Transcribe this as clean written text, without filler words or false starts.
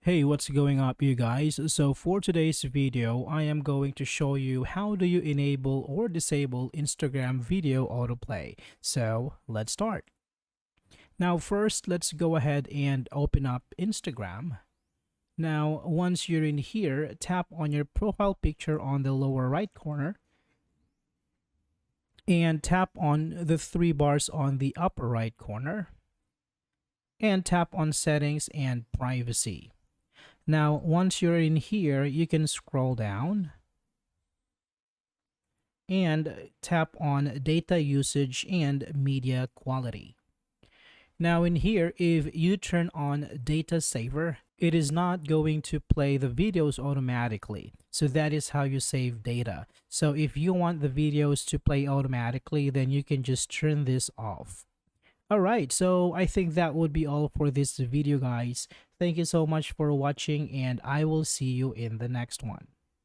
Hey, what's going up you guys? So for today's video, I am going to show you how do you enable or disable Instagram video autoplay. So let's start. Now first, let's go ahead and open up Instagram. Now once you're in here, tap on your profile picture on the lower right corner and tap on the three bars on the upper right corner and tap on settings and privacy. Now, once you're in here, you can scroll down and tap on data usage and media quality. Now in here, if you turn on data saver, it is not going to play the videos automatically. So that is how you save data. So if you want the videos to play automatically, then you can just turn this off. Alright, so I think that would be all for this video, guys. Thank you so much for watching, and I will see you in the next one.